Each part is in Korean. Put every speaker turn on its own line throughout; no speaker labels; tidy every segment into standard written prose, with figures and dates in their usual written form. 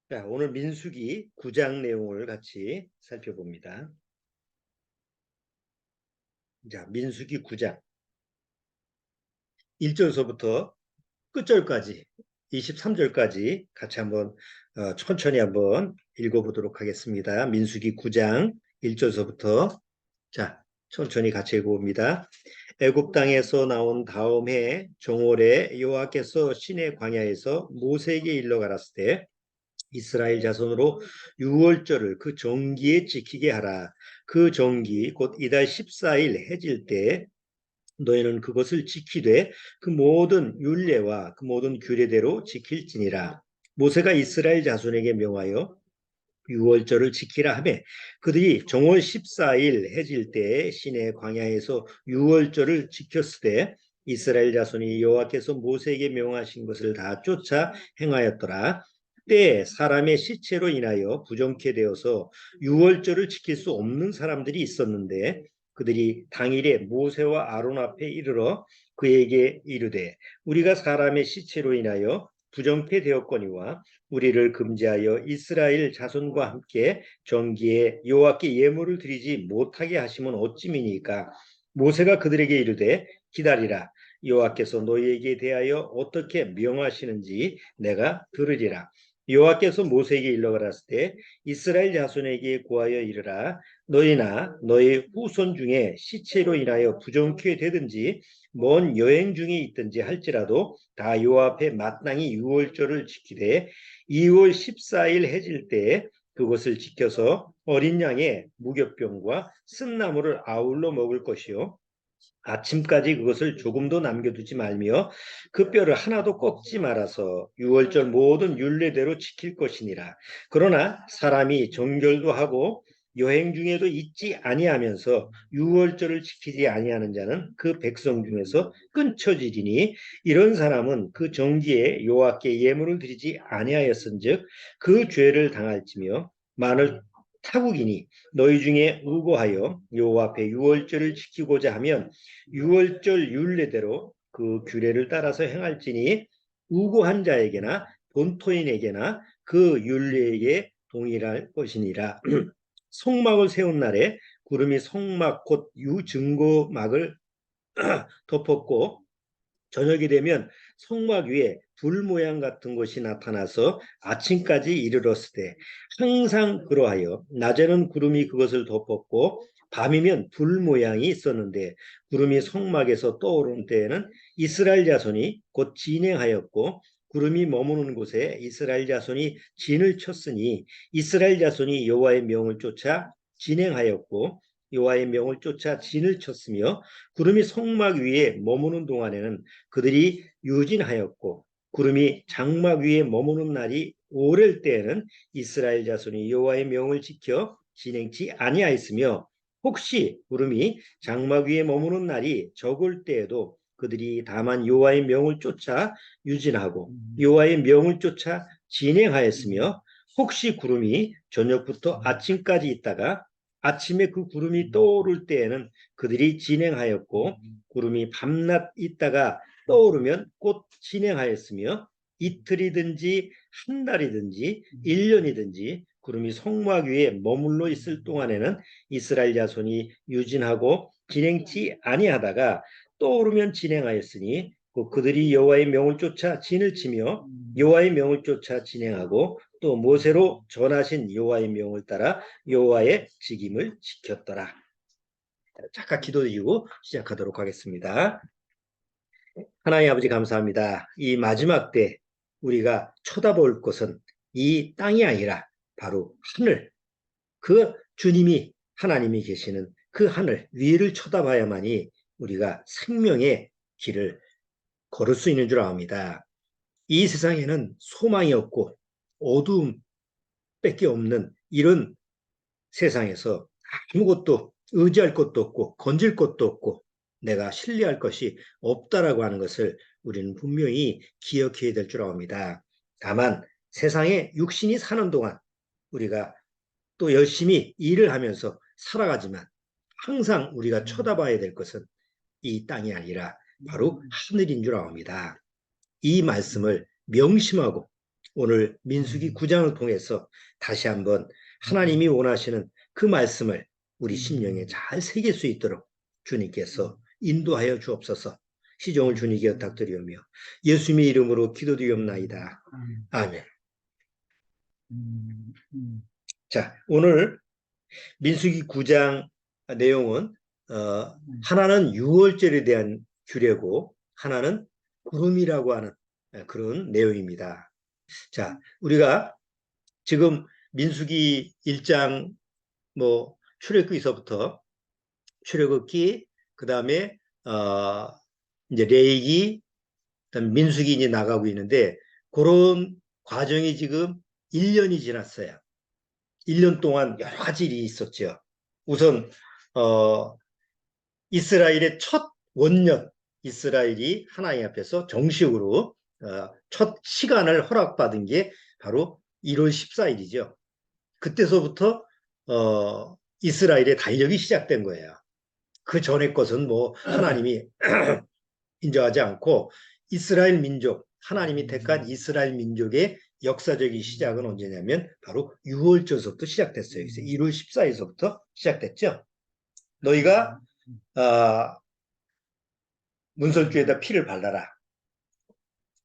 자, 오늘 민수기 9장 내용을 같이 살펴봅니다. 자, 민수기 9장 1절서부터 끝절까지 23절까지 같이 한번 천천히 한번 읽어보도록 하겠습니다. 민수기 9장 1절서부터 자, 천천히 같이 읽어봅니다. 애굽 땅에서 나온 다음 해 정월에 여호와께서 시내 광야에서 모세에게 일러 가라사대 때 이스라엘 자손으로 유월절을 그 정기에 지키게 하라. 그 정기 곧 이달 14일 해질 때 너희는 그것을 지키되 그 모든 율례와 그 모든 규례대로 지킬지니라. 모세가 이스라엘 자손에게 명하여 유월절을 지키라 하매 그들이 정월 14일 해질 때 시내 광야에서 유월절을 지켰으되 이스라엘 자손이 여호와께서 모세에게 명하신 것을 다 쫓아 행하였더라. 그때 사람의 시체로 인하여 부정케 되어서 유월절을 지킬 수 없는 사람들이 있었는데 그들이 당일에 모세와 아론 앞에 이르러 그에게 이르되 우리가 사람의 시체로 인하여 부정케 되었거니와 우리를 금지하여 이스라엘 자손과 함께 정기에 여호와께 예물을 드리지 못하게 하시면 어찌미니까. 모세가 그들에게 이르되 기다리라. 여호와께서 너희에게 대하여 어떻게 명하시는지 내가 들으리라. 여호와께서 모세에게 일러가라사대 때 이스라엘 자손에게 고하여 이르라. 너희나 너희 후손 중에 시체로 인하여 부정케 되든지 먼 여행 중에 있든지 할지라도 다 여호와 앞에 마땅히 유월절을 지키되 2월 14일 해질 때 그것을 지켜서 어린 양의 무교병과 쓴나물을 아울러 먹을 것이요 아침까지 그것을 조금도 남겨두지 말며 그 뼈를 하나도 꺾지 말아서 유월절 모든 율례대로 지킬 것이니라. 그러나 사람이 정결도 하고 여행 중에도 잊지 아니하면서 유월절을 지키지 아니하는 자는 그 백성 중에서 끊쳐지리니 이런 사람은 그 정기에 여호와께 예물을 드리지 아니하였은즉 그 죄를 당할지며 만일 타국이니 너희 중에 우고하여 여호와 앞에 유월절을 지키고자 하면 유월절 율례대로 그 규례를 따라서 행할지니 우고한 자에게나 본토인에게나 그 율례에 동일할 것이니라. 성막을 세운 날에 구름이 성막 곧 유증거막을 덮었고 저녁이 되면 성막 위에 불 모양 같은 것이 나타나서 아침까지 이르렀으되 항상 그러하여 낮에는 구름이 그것을 덮었고 밤이면 불 모양이 있었는데 구름이 성막에서 떠오른 때에는 이스라엘 자손이 곧 진행하였고 구름이 머무는 곳에 이스라엘 자손이 진을 쳤으니 이스라엘 자손이 여호와의 명을 쫓아 진행하였고 여호와의 명을 쫓아 진을 쳤으며 구름이 성막 위에 머무는 동안에는 그들이 유진하였고 구름이 장막 위에 머무는 날이 오랠 때에는 이스라엘 자손이 여호와의 명을 지켜 진행치 아니하였으며 혹시 구름이 장막 위에 머무는 날이 적을 때에도 그들이 다만 여호와의 명을 쫓아 유진하고 여호와의 명을 쫓아 진행하였으며 혹시 구름이 저녁부터 아침까지 있다가 아침에 그 구름이 떠오를 때에는 그들이 진행하였고 구름이 밤낮 있다가 떠오르면 곧 진행하였으며 이틀이든지 한 달이든지 1년이든지 구름이 성막 위에 머물러 있을 동안에는 이스라엘 자손이 유진하고 진행치 아니하다가 떠오르면 진행하였으니 그들이 여호와의 명을 쫓아 진을 치며 여호와의 명을 쫓아 진행하고 또 모세로 전하신 여호와의 명을 따라 여호와의 직임을 지켰더라. 잠깐 기도드리고 시작하도록 하겠습니다. 하나님 아버지 감사합니다. 이 마지막 때 우리가 쳐다볼 것은 이 땅이 아니라 바로 하늘, 그 주님이 하나님이 계시는 그 하늘 위를 쳐다봐야만이 우리가 생명의 길을 걸을 수 있는 줄 압니다. 이 세상에는 소망이 없고 어두움밖에 없는 이런 세상에서 아무것도 의지할 것도 없고 건질 것도 없고 내가 신뢰할 것이 없다라고 하는 것을 우리는 분명히 기억해야 될 줄 압니다. 다만 세상에 육신이 사는 동안 우리가 또 열심히 일을 하면서 살아가지만 항상 우리가 쳐다봐야 될 것은 이 땅이 아니라 바로 하늘인 줄 압니다. 이 말씀을 명심하고 오늘 민수기 9장을 통해서 다시 한번 하나님이 원하시는 그 말씀을 우리 심령에 잘 새길 수 있도록 주님께서 인도하여 주옵소서. 시종을 주님께 부탁드리오며 예수님의 이름으로 기도드리옵나이다. 아멘. 자, 오늘 민수기 9장 내용은 하나는 유월절에 대한 규례고 하나는 구름이라고 하는 그런 내용입니다. 자, 우리가 지금 민수기 1장 뭐 출애굽기서부터 출애굽기 그다음에 이제 레위기 그다음에 민수기 이제 나가고 있는데 그런 과정이 지금 1년이 지났어요. 1년 동안 여러 가지 일이 있었죠. 우선 이스라엘의 첫 원년, 이스라엘이 하나님 앞에서 정식으로 첫 시간을 허락받은 게 바로 1월 14일이죠. 그때서부터 이스라엘의 달력이 시작된 거예요. 그 전에 것은 뭐 하나님이 인정하지 않고 이스라엘 민족, 하나님이 택한 이스라엘 민족의 역사적인 시작은 언제냐면 바로 6월절서부터 시작됐어요. 그래서 1월 14일서부터 시작됐죠. 너희가 문설주에다 피를 발라라.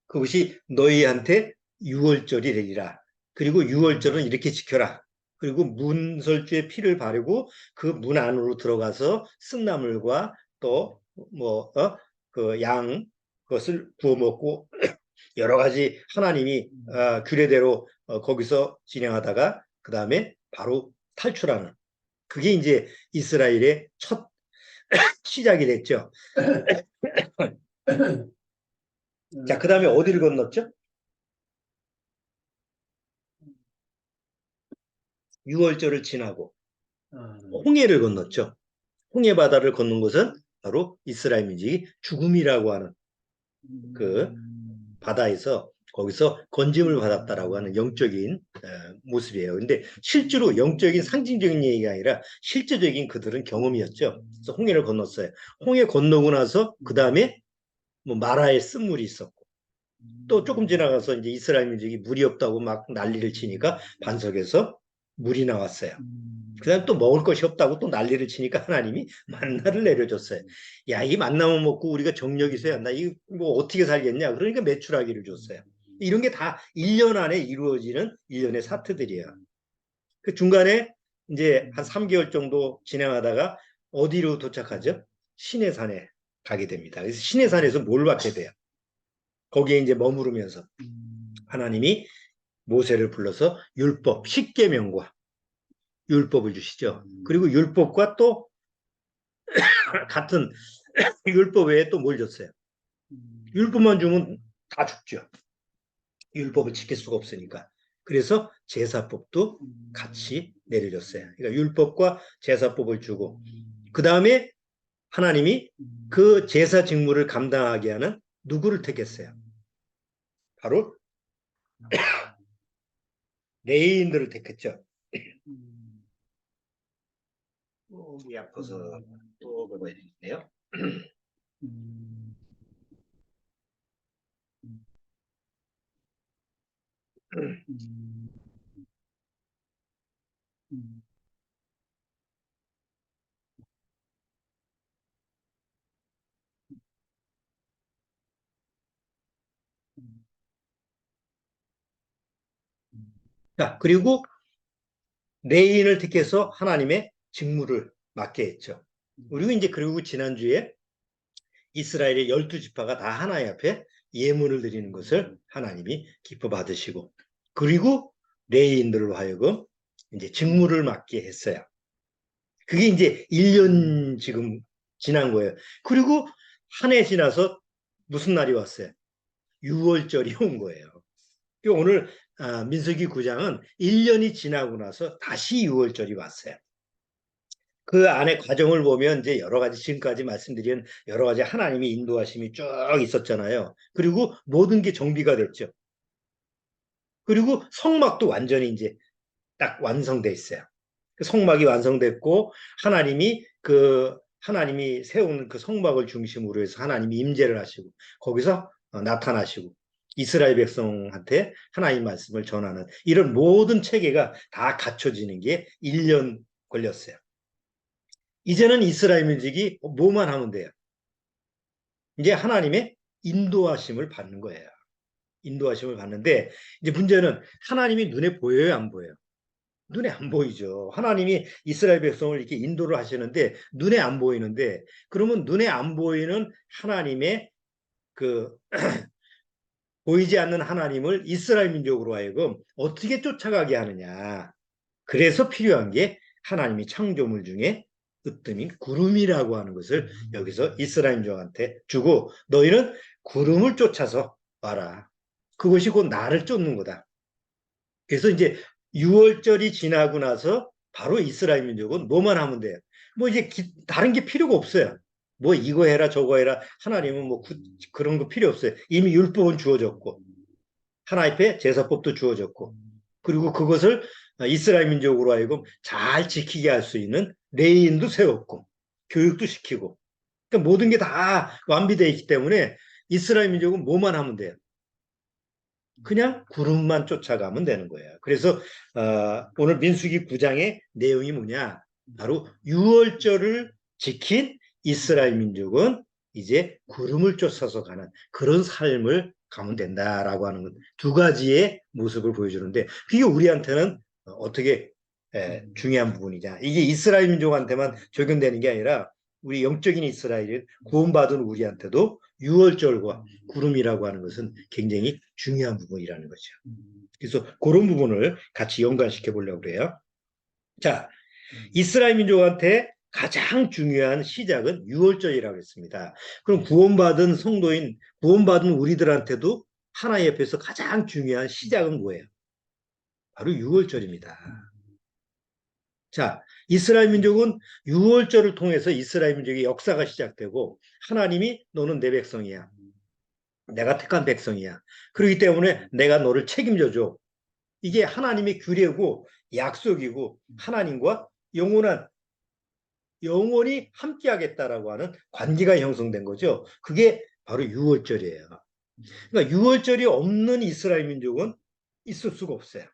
그것이 너희한테 6월절이 되리라. 그리고 6월절은 이렇게 지켜라. 그리고 문설주에 피를 바르고 그 문 안으로 들어가서 쓴나물과 또 뭐 그 양 그것을 구워 먹고 여러 가지 하나님이 규례대로 거기서 진행하다가 그 다음에 바로 탈출하는 그게 이제 이스라엘의 첫 시작이 됐죠. 자, 그 다음에 어디를 건넜죠? 6월절을 지나고 홍해를 건넜죠. 홍해 바다를 건넌 것은 바로 이스라엘 민족이 죽음이라고 하는 그 바다에서 거기서 건짐을 받았다라고 하는 영적인 모습이에요. 근데 실제로 영적인 상징적인 얘기가 아니라 실제적인 그들은 경험이었죠. 그래서 홍해를 건넜어요. 홍해 건너고 나서 그 다음에 뭐 마라의 쓴물이 있었고 또 조금 지나가서 이제 이스라엘 민족이 물이 없다고 막 난리를 치니까 반석에서 물이 나왔어요. 그다음 또 먹을 것이 없다고 또 난리를 치니까 하나님이 만나를 내려줬어요. 야, 이 만나만 먹고 우리가 정력이 쇠야 한다. 이거 뭐 어떻게 살겠냐? 그러니까 메추라기를 줬어요. 이런 게 다 1년 안에 이루어지는 일련의 사태들이에요. 그 중간에 이제 한 3개월 정도 진행하다가 어디로 도착하죠? 시내산에 가게 됩니다. 그래서 시내산에서 뭘 받게 돼요? 거기에 이제 머무르면서 하나님이 모세를 불러서 율법, 십계명과 율법을 주시죠. 그리고 율법과 또 같은 율법 외에 또 뭘 줬어요? 율법만 주면 다 죽죠. 율법을 지킬 수가 없으니까. 그래서 제사법도 같이 내려줬어요. 그러니까 율법과 제사법을 주고 그 다음에 하나님이 그 제사 직무를 감당하게 하는 누구를 택했어요? 바로 레위인들을 택했죠. 몸이 아파서 또 먹어야 되겠네요. 자, 그리고 레위인을 택해서 하나님의 직무를 맡게 했죠. 그리고 이제 그리고 지난주에 이스라엘의 12지파가 다 하나님 앞에 예물을 드리는 것을 하나님이 기뻐 받으시고 그리고 레위인들로 하여금 이제 직무를 맡게 했어요. 그게 이제 1년 지금 지난 거예요. 그리고 한 해 지나서 무슨 날이 왔어요? 6월절이 온 거예요. 오늘 민수기 9장은 1년이 지나고 나서 다시 6월절이 왔어요. 그 안에 과정을 보면 이제 여러 가지 지금까지 말씀드린 여러 가지 하나님의 인도하심이 쭉 있었잖아요. 그리고 모든 게 정비가 됐죠. 그리고 성막도 완전히 이제 딱 완성돼 있어요. 그 성막이 완성됐고 하나님이 세운 그 성막을 중심으로 해서 하나님이 임재를 하시고 거기서 나타나시고 이스라엘 백성한테 하나님 말씀을 전하는 이런 모든 체계가 다 갖춰지는 게 1년 걸렸어요. 이제는 이스라엘 민족이 뭐만 하면 돼요? 이제 하나님의 인도하심을 받는 거예요. 인도하심을 받는데 이제 문제는 하나님이 눈에 보여요, 안 보여요? 눈에 안 보이죠. 하나님이 이스라엘 백성을 이렇게 인도를 하시는데 눈에 안 보이는데 그러면 눈에 안 보이는 하나님의 그 보이지 않는 하나님을 이스라엘 민족으로 하여금 어떻게 쫓아가게 하느냐. 그래서 필요한 게 하나님이 창조물 중에 으뜸인 구름이라고 하는 것을 여기서 이스라엘 민족한테 주고 너희는 구름을 쫓아서 와라. 그것이 곧 나를 쫓는 거다. 그래서 이제 6월절이 지나고 나서 바로 이스라엘 민족은 뭐만 하면 돼요. 뭐 이제 다른 게 필요가 없어요. 뭐 이거 해라 저거 해라 하나님은 뭐 그런 거 필요 없어요. 이미 율법은 주어졌고 하나님의 제사법도 주어졌고 그리고 그것을 이스라엘 민족으로 하여금 잘 지키게 할 수 있는 레인도 세웠고 교육도 시키고 그러니까 모든 게 다 완비되어 있기 때문에 이스라엘 민족은 뭐만 하면 돼요. 그냥 구름만 쫓아가면 되는 거예요. 그래서 오늘 민수기 9장의 내용이 뭐냐? 바로 6월절을 지킨 이스라엘 민족은 이제 구름을 쫓아서 가는 그런 삶을 가면 된다라고 하는 두 가지의 모습을 보여주는데 그게 우리한테는 어떻게 중요한 부분이냐. 이게 이스라엘 민족한테만 적용되는 게 아니라 우리 영적인 이스라엘은 구원받은 우리한테도 6월절과 구름이라고 하는 것은 굉장히 중요한 부분이라는 거죠. 그래서 그런 부분을 같이 연관시켜 보려고 그래요. 자, 이스라엘 민족한테 가장 중요한 시작은 6월절이라고 했습니다. 그럼 구원받은 성도인, 구원받은 우리들한테도 하나님 옆에서 가장 중요한 시작은 뭐예요? 바로 6월절입니다. 자, 이스라엘 민족은 6월절을 통해서 이스라엘 민족의 역사가 시작되고 하나님이 너는 내 백성이야. 내가 택한 백성이야. 그렇기 때문에 내가 너를 책임져 줘. 이게 하나님의 규례고 약속이고 하나님과 영원히 함께하겠다라고 하는 관계가 형성된 거죠. 그게 바로 6월절이에요. 그러니까 6월절이 없는 이스라엘 민족은 있을 수가 없어요.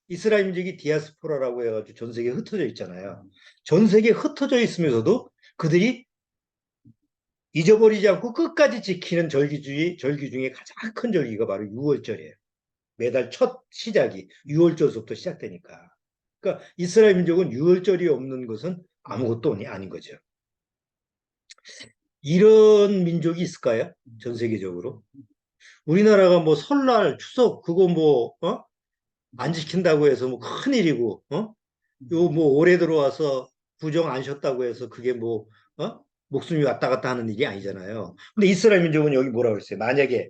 이스라엘 민족이 디아스포라라고 해가지고 전 세계에 흩어져 있잖아요. 전 세계에 흩어져 있으면서도 그들이 잊어버리지 않고 끝까지 지키는 절기 중에 가장 큰 절기가 바로 6월절이에요. 매달 첫 시작이 6월절부터 시작되니까. 그러니까 이스라엘 민족은 6월절이 없는 것은 아무것도 아닌 거죠. 이런 민족이 있을까요? 전 세계적으로. 우리나라가 뭐 설날, 추석 그거 뭐 안 지킨다고 해서 뭐 큰일이고 요 뭐 올해 들어와서 부정 안 쉬었다고 해서 그게 뭐 목숨이 왔다 갔다 하는 일이 아니잖아요. 근데 이스라엘 민족은 여기 뭐라고 그랬어요? 만약에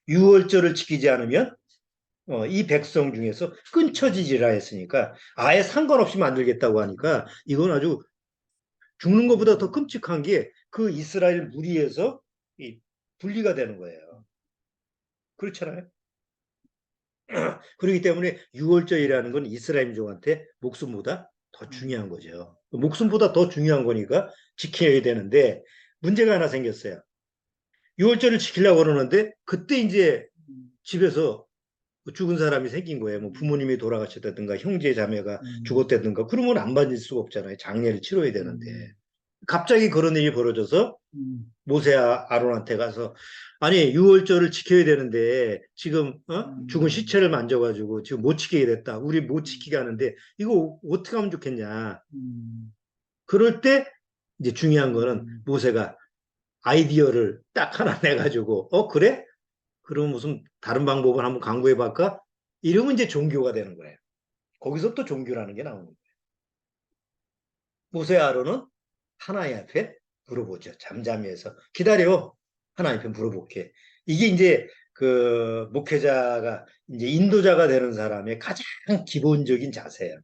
6월절을 지키지 않으면 이 백성 중에서 끊쳐지지라 했으니까 아예 상관없이 만들겠다고 하니까 이건 아주 죽는 것보다 더 끔찍한 게 그 이스라엘 무리에서 분리가 되는 거예요. 그렇잖아요. 그렇기 때문에 6월절이라는 건 이스라엘 민족한테 목숨보다 더 중요한 거죠. 목숨보다 더 중요한 거니까 지켜야 되는데 문제가 하나 생겼어요. 6월절을 지키려고 그러는데 그때 이제 집에서 죽은 사람이 생긴 거예요. 뭐 부모님이 돌아가셨다든가 형제 자매가 죽었다든가 그러면 안 받을 수가 없잖아요. 장례를 치러야 되는데. 갑자기 그런 일이 벌어져서 모세와 아론한테 가서 아니 6월절을 지켜야 되는데 지금 죽은 시체를 만져가지고 지금 못 지키게 됐다. 우리 못 지키게 하는데 이거 어떻게 하면 좋겠냐. 그럴 때 이제 중요한 거는 모세가 아이디어를 딱 하나 내가지고 그래? 그럼 무슨 다른 방법을 한번 강구해 볼까? 이러면 이제 종교가 되는 거예요. 거기서부터 종교라는 게 나오는 거예요. 모세 아론은 하나님 앞에 물어보죠. 잠잠히 해서 기다려. 하나님 앞에 물어볼게. 이게 이제 그 목회자가 이제 인도자가 되는 사람의 가장 기본적인 자세예요.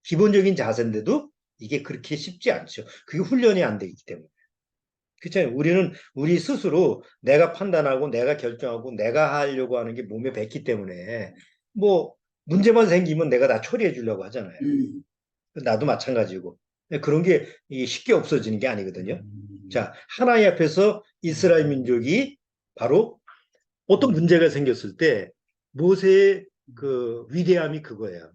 기본적인 자세인데도 이게 그렇게 쉽지 않죠. 그게 훈련이 안 되기 때문에. 그렇잖아요. 우리는 우리 스스로 내가 판단하고 내가 결정하고 내가 하려고 하는 게 몸에 뱉기 때문에 뭐 문제만 생기면 내가 다 처리해 주려고 하잖아요. 나도 마찬가지고. 그런 게 쉽게 없어지는 게 아니거든요. 자, 하나님 앞에서 이스라엘 민족이 바로 어떤 문제가 생겼을 때 모세의 그 위대함이 그거예요.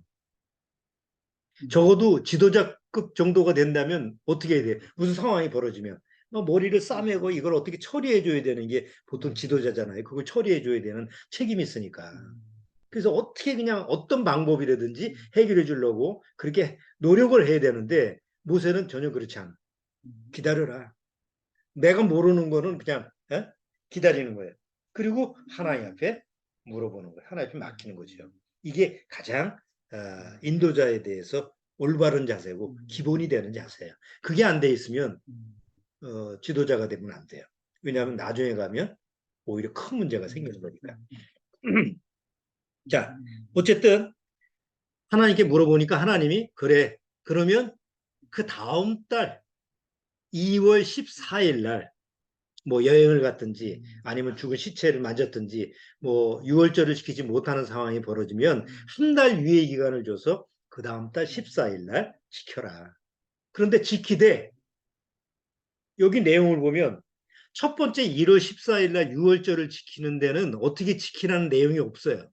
적어도 지도자급 정도가 된다면 어떻게 해야 돼? 무슨 상황이 벌어지면 머리를 싸매고 이걸 어떻게 처리해 줘야 되는 게 보통 지도자잖아요. 그걸 처리해 줘야 되는 책임이 있으니까. 그래서 어떻게 그냥 어떤 방법이라든지 해결해 주려고 그렇게 노력을 해야 되는데 모세는 전혀 그렇지 않아. 기다려라. 내가 모르는 거는 그냥 기다리는 거예요. 그리고 하나님 앞에 물어보는 거예요. 하나님 앞에 맡기는 거죠. 이게 가장 인도자에 대해서 올바른 자세고 기본이 되는 자세예요. 그게 안 돼 있으면 지도자가 되면 안 돼요. 왜냐하면 나중에 가면 오히려 큰 문제가 생기는 거니까. 자, 어쨌든 하나님께 물어보니까 하나님이 그래. 그러면 그 다음 달 2월 14일 날 뭐 여행을 갔든지 아니면 죽은 시체를 만졌든지 뭐 유월절을 지키지 못하는 상황이 벌어지면 한 달 유예 기간을 줘서 그 다음 달 14일 날 지켜라. 그런데 지키되 여기 내용을 보면 첫 번째 1월 14일 날 유월절을 지키는 데는 어떻게 지키라는 내용이 없어요.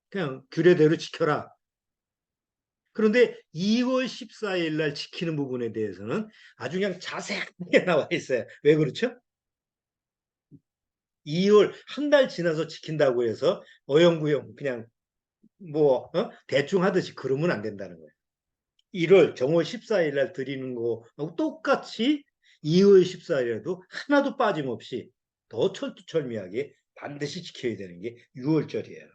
그냥 규례대로 지켜라. 그런데 2월 14일 날 지키는 부분에 대해서는 아주 그냥 자세하게 나와 있어요. 왜 그렇죠? 2월 한 달 지나서 지킨다고 해서 어영부영 그냥 뭐 대충 하듯이 그러면 안 된다는 거예요. 1월 정월 14일 날 드리는 거하고 똑같이 2월 14일에도 하나도 빠짐없이 더 철두철미하게 반드시 지켜야 되는 게 6월절이에요.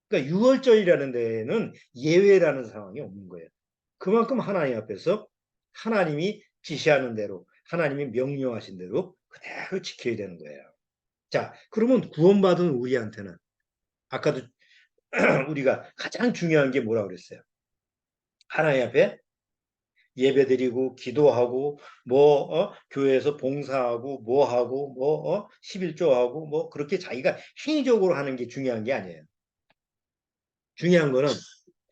그러니까 6월절이라는 데에는 예외라는 상황이 없는 거예요. 그만큼 하나님 앞에서 하나님이 지시하는 대로 하나님이 명령하신 대로 그대로 지켜야 되는 거예요. 자, 그러면 구원받은 우리한테는 아까도 우리가 가장 중요한 게 뭐라고 그랬어요? 하나님 앞에 예배드리고 기도하고 뭐 교회에서 봉사하고 뭐 하고 뭐 11조하고 뭐 그렇게 자기가 행위적으로 하는 게 중요한 게 아니에요. 중요한 거는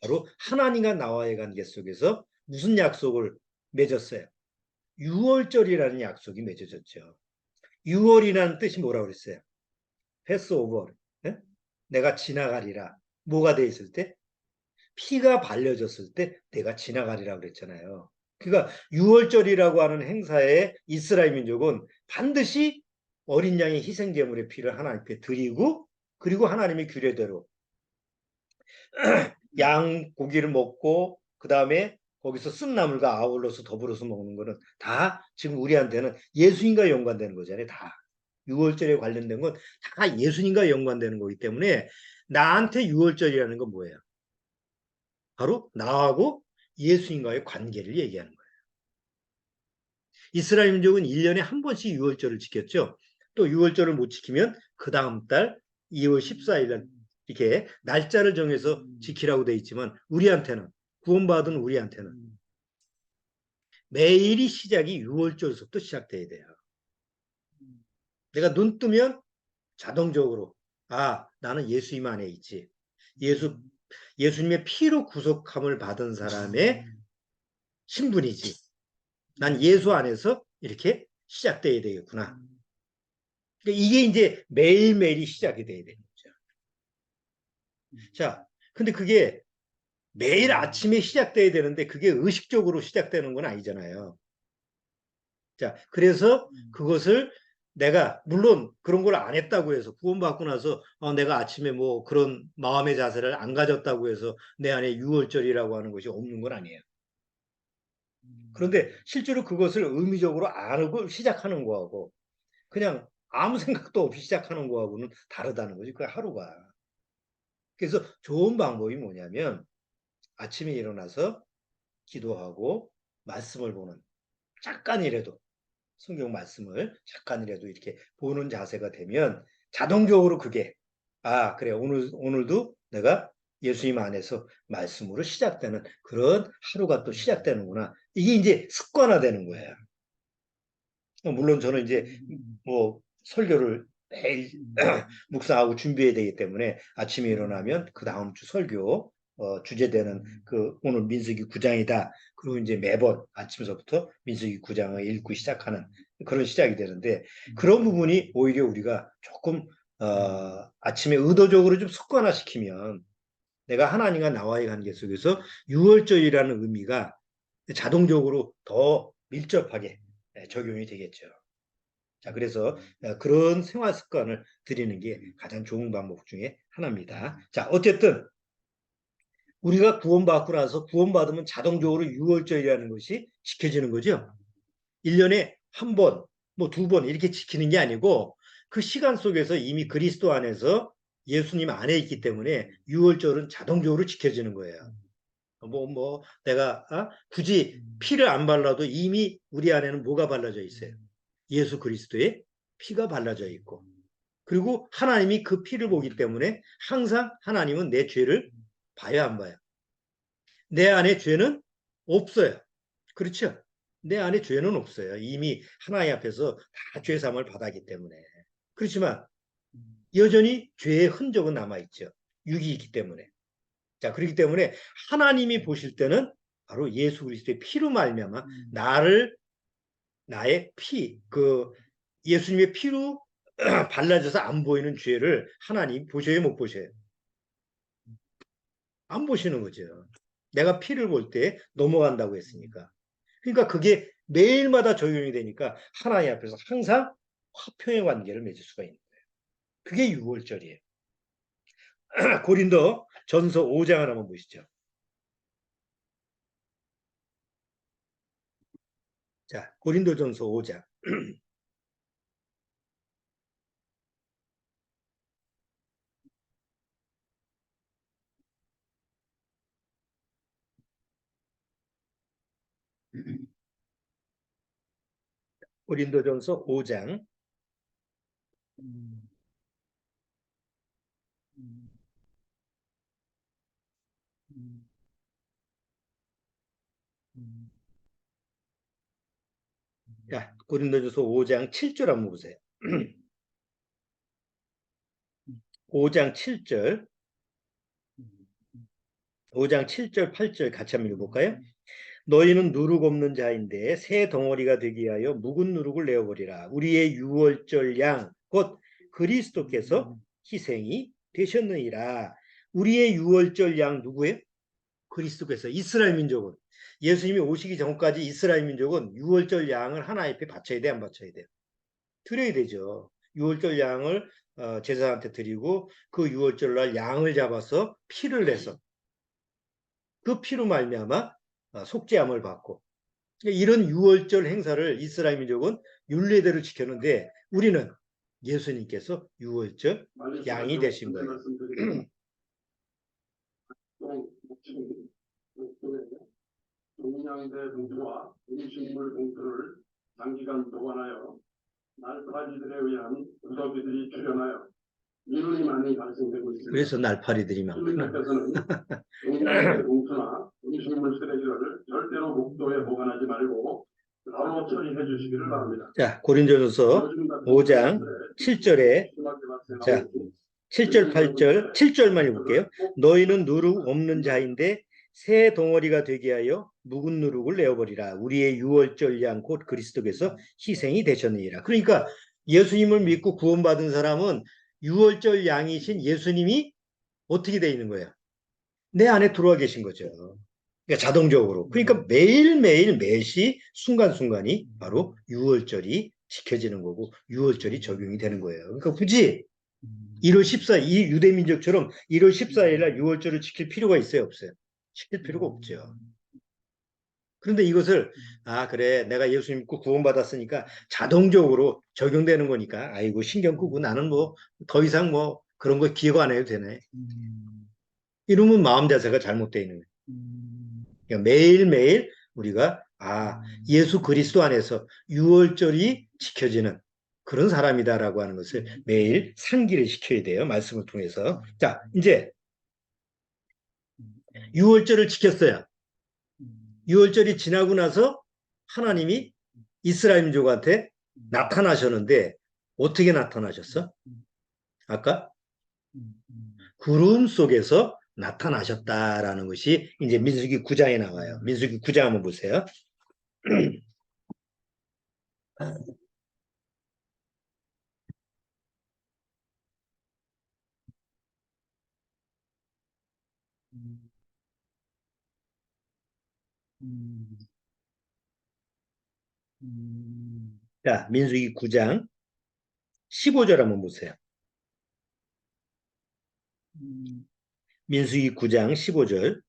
바로 하나님과 나와의 관계 속에서 무슨 약속을 맺었어요? 6월절이라는 약속이 맺어졌죠. 6월이라는 뜻이 뭐라고 그랬어요? 패스오버. 내가 지나가리라. 뭐가 돼 있을 때? 피가 발려졌을 때 내가 지나가리라 그랬잖아요. 그러니까 6월절이라고 하는 행사에 이스라엘 민족은 반드시 어린 양의 희생 제물의 피를 하나님께 드리고 그리고 하나님의 규례대로 양 고기를 먹고 그 다음에 거기서 쓴 나물과 아울러서 더불어서 먹는 거는 다 지금 우리한테는 예수님과 연관되는 거잖아요. 다 6월절에 관련된 건 다 예수님과 연관되는 거기 때문에 나한테 6월절이라는 건 뭐예요? 바로 나하고 예수님과의 관계를 얘기하는 거예요. 이스라엘 민족은 1년에 한 번씩 6월절을 지켰죠. 또 6월절을 못 지키면 그 다음 달 2월 14일 날 이렇게 날짜를 정해서 지키라고 돼 있지만 우리한테는 구원받은 우리한테는 매일이 시작이 6월절부터 시작돼야 돼요. 내가 눈 뜨면 자동적으로 나는 예수님 안에 있지. 예수님의 피로 구속함을 받은 사람의 신분이지. 난 예수 안에서 이렇게 시작돼야 되겠구나. 그러니까 이게 이제 매일매일이 시작이 돼야 되는 거죠. 자, 근데 그게 매일 아침에 시작돼야 되는데 그게 의식적으로 시작되는 건 아니잖아요. 자, 그래서 그것을 내가 물론 그런 걸 안 했다고 해서 구원받고 나서 내가 아침에 뭐 그런 마음의 자세를 안 가졌다고 해서 내 안에 6월절이라고 하는 것이 없는 건 아니에요. 그런데 실제로 그것을 의미적으로 안 하고 시작하는 거하고 그냥 아무 생각도 없이 시작하는 거하고는 다르다는 거지. 그 하루가. 그래서 좋은 방법이 뭐냐면 아침에 일어나서 기도하고 말씀을 보는 잠깐이라도 성경 말씀을 잠깐이라도 이렇게 보는 자세가 되면 자동적으로 그게 그래 오늘도 내가 예수님 안에서 말씀으로 시작되는 그런 하루가 또 시작되는구나. 이게 이제 습관화되는 거예요. 물론 저는 이제 뭐 설교를 매일 묵상하고 준비해야 되기 때문에 아침에 일어나면 그 다음 주 설교 주제되는 그 오늘 민수기 9장이다. 그리고 이제 매번 아침서부터 민수기 9장을 읽고 시작하는 그런 시작이 되는데 그런 부분이 오히려 우리가 조금 아침에 의도적으로 좀 습관화시키면 내가 하나님과 나와의 관계 속에서 유월절이라는 의미가 자동적으로 더 밀접하게 적용이 되겠죠. 자, 그래서 그런 생활 습관을 들이는 게 가장 좋은 방법 중에 하나입니다. 자, 어쨌든 우리가 구원받고 나서 구원받으면 자동적으로 유월절이라는 것이 지켜지는 거죠. 1년에 한 번, 뭐 두 번 이렇게 지키는 게 아니고 그 시간 속에서 이미 그리스도 안에서 예수님 안에 있기 때문에 유월절은 자동적으로 지켜지는 거예요. 내가 굳이 피를 안 발라도 이미 우리 안에는 뭐가 발라져 있어요? 예수 그리스도의 피가 발라져 있고 그리고 하나님이 그 피를 보기 때문에 항상 하나님은 내 죄를 봐야 안 봐요. 내 안에 죄는 없어요. 그렇죠? 내 안에 죄는 없어요. 이미 하나님 앞에서 다 죄사함을 받았기 때문에. 그렇지만 여전히 죄의 흔적은 남아있죠. 육이 있기 때문에. 자, 그렇기 때문에 하나님이 보실 때는 바로 예수 그리스도의 피로 말미암아 나의 피, 예수님의 피로 발라져서 안 보이는 죄를 하나님 보셔요, 못 보셔요? 안 보시는 거죠. 내가 피를 볼 때 넘어간다고 했으니까. 그러니까 그게 매일마다 적용이 되니까 하나님 앞에서 항상 화평의 관계를 맺을 수가 있는 거예요. 그게 6월절이에요. 고린도 전서 5장을 한번 보시죠. 자, 고린도 전서 5장. 고린도전서 5장. 자, 고린도전서 5장 7절 한번 보세요. 5장 7절. 5장 7절, 8절 같이 한번 읽어볼까요? 너희는 누룩 없는 자인데 새 덩어리가 되기 위하여 묵은 누룩을 내어버리라. 우리의 유월절 양, 곧 그리스도께서 희생이 되셨느니라. 우리의 유월절 양 누구예요? 그리스도께서. 이스라엘 민족은. 예수님이 오시기 전까지 이스라엘 민족은 유월절 양을 하나님 앞에 바쳐야 돼, 안 바쳐야 돼요? 드려야 되죠. 유월절 양을 제사장한테 드리고 그 유월절 날 양을 잡아서 피를 내서 그 피로 말미암아 속죄함을 받고 이런 유월절 행사를 이스라엘 민족은 율례대로 지켰는데 우리는 예수님께서 유월절 양이 되신 거예요. 종량대 봉투와 음식물 봉투를 장기간 보관하여 날파리들에 의한 무더기들이 출현하여 민원이 많이 발생되고 있습니다. 그래서 날파리들이 많구나. 종량대 봉투나 음식물 쓰레기를 절대로 목도에 보관하지 말고 바로 처리해 주시기를 바랍니다. 자, 고린도전서 5장 7절에 자, 7절, 8절, 7절만 읽을게요. 너희는 누룩 없는 자인데 새 덩어리가 되게 하여 묵은 누룩을 내어버리라. 우리의 유월절 양 곧 그리스도께서 희생이 되셨느니라. 그러니까 예수님을 믿고 구원받은 사람은 유월절 양이신 예수님이 어떻게 되어 있는 거예요? 내 안에 들어와 계신 거죠. 그러니까 자동적으로. 그러니까 매일매일 매시 순간순간이 바로 유월절이 지켜지는 거고 유월절이 적용이 되는 거예요. 그러니까 굳이 1월 14일, 이 유대민족처럼 1월 14일 날 유월절을 지킬 필요가 있어요, 없어요? 지킬 필요가 없죠. 그런데 이것을 그래 내가 예수님 믿고 구원받았으니까 자동적으로 적용되는 거니까 아이고 신경 끄고 나는 뭐 더 이상 뭐 그런 거 기억 안 해도 되네. 이러면 마음 자세가 잘못되어 있는 거예요. 그러니까 매일매일 우리가 예수 그리스도 안에서 유월절이 지켜지는 그런 사람이다라고 하는 것을 매일 상기를 시켜야 돼요. 말씀을 통해서. 자, 이제 유월절을 지켰어요. 유월절이 지나고 나서 하나님이 이스라엘 민족한테 나타나셨는데 어떻게 나타나셨어? 아까 구름 속에서 나타나셨다라는 것이 이제 민수기 9장에 나와요. 민수기 9장 한번 보세요.
음, 음, 음,
자, 민수기 9장 15절 한번 보세요.
음,
민수기 9장 15절.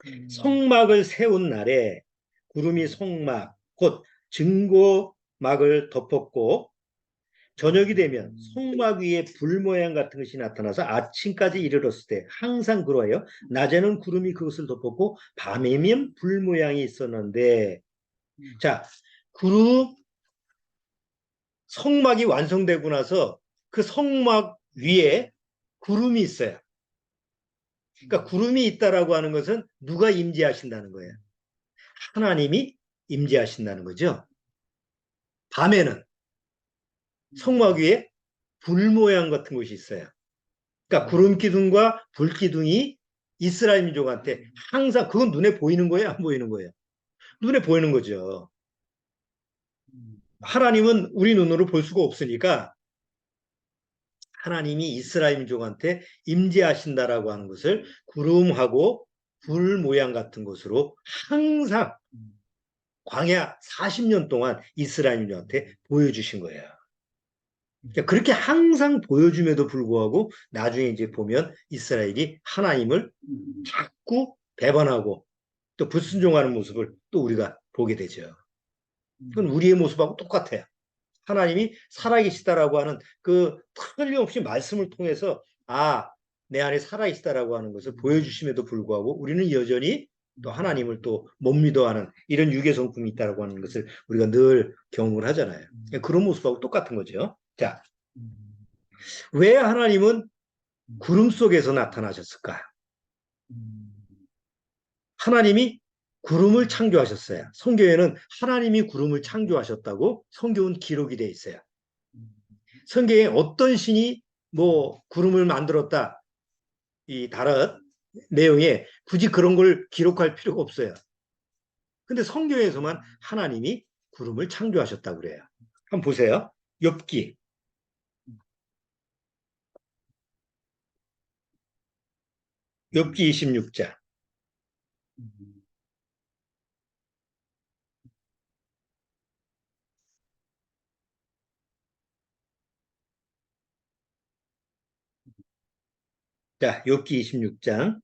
음,
성막을 세운 날에 구름이 성막, 곧 증거막을 덮었고 저녁이 되면 성막 위에 불 모양 같은 것이 나타나서 아침까지 이르렀을 때 항상 그러해요. 낮에는 구름이 그것을 덮었고 밤이면 불 모양이 있었는데 자, 구름 성막이 완성되고 나서 그 성막 위에 구름이 있어요. 그러니까 구름이 있다라고 하는 것은 누가 임재하신다는 거예요. 하나님이 임재하신다는 거죠. 밤에는 성막 위에 불 모양 같은 것이 있어요. 그러니까 구름 기둥과 불 기둥이 이스라엘 민족한테 항상 그건 눈에 보이는 거예요, 안 보이는 거예요? 눈에 보이는 거죠. 하나님은 우리 눈으로 볼 수가 없으니까 하나님이 이스라엘 민족한테 임재하신다라고 하는 것을 구름하고 불 모양 같은 것으로 항상 광야 40년 동안 이스라엘 민족한테 보여주신 거예요. 그러니까 그렇게 항상 보여줌에도 불구하고 나중에 이제 보면 이스라엘이 하나님을 자꾸 배반하고 또 불순종하는 모습을 또 우리가 보게 되죠. 그건 우리의 모습하고 똑같아요. 하나님이 살아계시다라고 하는 그 틀림없이 말씀을 통해서 내 안에 살아계시다라고 하는 것을 보여주심에도 불구하고 우리는 여전히 또 하나님을 또 못 믿어하는 이런 유괴 성품이 있다라고 하는 것을 우리가 늘 경험을 하잖아요. 그런 모습하고 똑같은 거죠. 자, 왜 하나님은 구름 속에서 나타나셨을까? 하나님이 구름을 창조하셨어요. 성경에는 하나님이 구름을 창조하셨다고 성경은 기록이 되어 있어요. 성경에 어떤 신이 뭐 구름을 만들었다 이 다른 내용에 굳이 그런 걸 기록할 필요가 없어요. 근데 성경에서만 하나님이 구름을 창조하셨다고 그래요. 한번 보세요. 욥기 욥기 26장. 자, 욥기 26장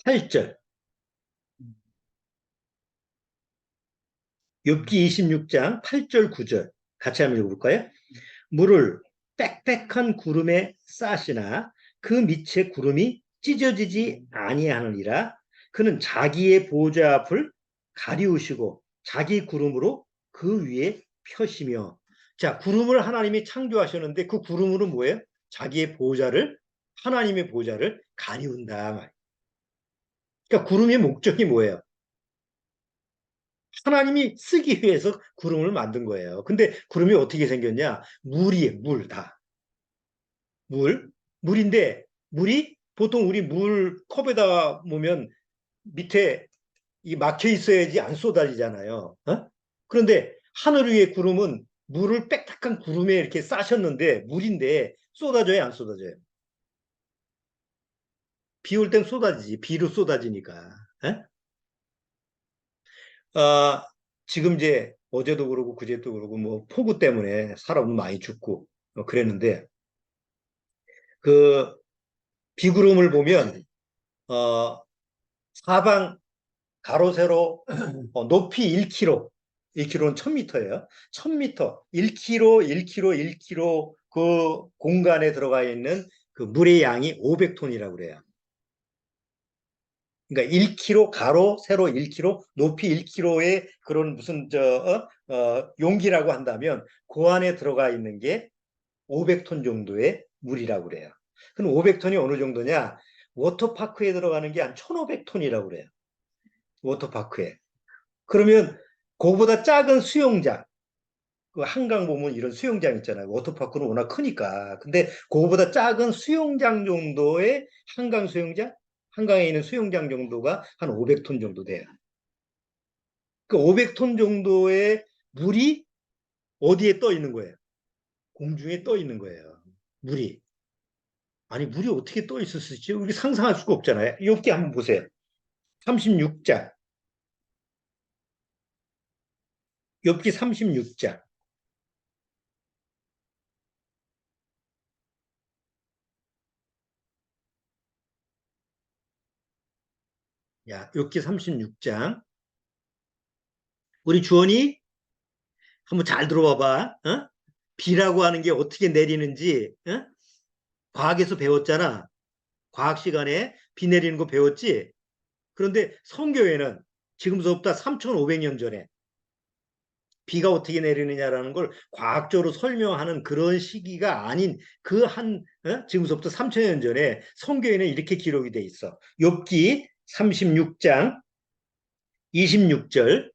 8절. 욥기 26장 8절 9절 같이 한번 읽어볼까요? 물을 빽빽한 구름에 싸시나 그 밑에 구름이 찢어지지 아니하느니라. 그는 자기의 보좌 앞을 가리우시고 자기 구름으로 그 위에 펴시며. 자, 구름을 하나님이 창조하셨는데 그 구름으로 뭐예요? 자기의 보좌를 하나님의 보좌를 가리운다. 그러니까 구름의 목적이 뭐예요? 하나님이 쓰기 위해서 구름을 만든 거예요. 근데 구름이 어떻게 생겼냐? 물이에요, 물 다. 물, 물인데 물이 보통 우리 물 컵에다 보면 밑에 이 막혀 있어야지 안 쏟아지잖아요. 어? 그런데 하늘 위에 구름은 물을 빽빽한 구름에 이렇게 싸셨는데 물인데 쏟아져요, 안 쏟아져요? 비 올 땐 쏟아지지. 비로 쏟아지니까. 어? 아, 지금 이제 어제도 그러고 그제도 그러고 뭐 폭우 때문에 사람도 많이 죽고 그랬는데 그 비구름을 보면 어, 사방 가로 세로 높이 1km, 1km는 1000m예요. 1000m, 1km, 1km, 1km 그 공간에 들어가 있는 그 물의 양이 500톤이라고 그래요. 그러니까 1km 가로 세로 1km 높이 1km의 그런 무슨 용기라고 한다면 그 안에 들어가 있는 게 500톤 정도의 물이라고 그래요. 그럼 500톤이 어느 정도냐? 워터파크에 들어가는 게 한 1500톤이라고 그래요. 워터파크에. 그러면 그거보다 작은 수영장, 그 한강 보면 이런 수영장 있잖아요. 워터파크는 워낙 크니까. 근데 그거보다 작은 수영장 정도의 한강 수영장? 한강에 있는 수영장 정도가 한 500톤 정도 돼요. 그 500톤 정도의 물이 어디에 떠 있는 거예요? 공중에 떠 있는 거예요. 물이. 아니, 물이 어떻게 떠 있을 수 있지? 우리 상상할 수가 없잖아요. 여기 한번 보세요. 36장. 엽기 36장. 야, 엽기 36장. 우리 주원이 한번 잘 들어봐봐. 어? 비라고 하는 게 어떻게 내리는지, 어? 과학에서 배웠잖아. 과학 시간에 비 내리는 거 배웠지? 그런데 성교에는 지금서부터 3,500년 전에 비가 어떻게 내리느냐라는 걸 과학적으로 설명하는 그런 시기가 아닌 그 지금서부터 3,000년 전에 성경에는 이렇게 기록이 돼 있어. 욥기 36장 26절,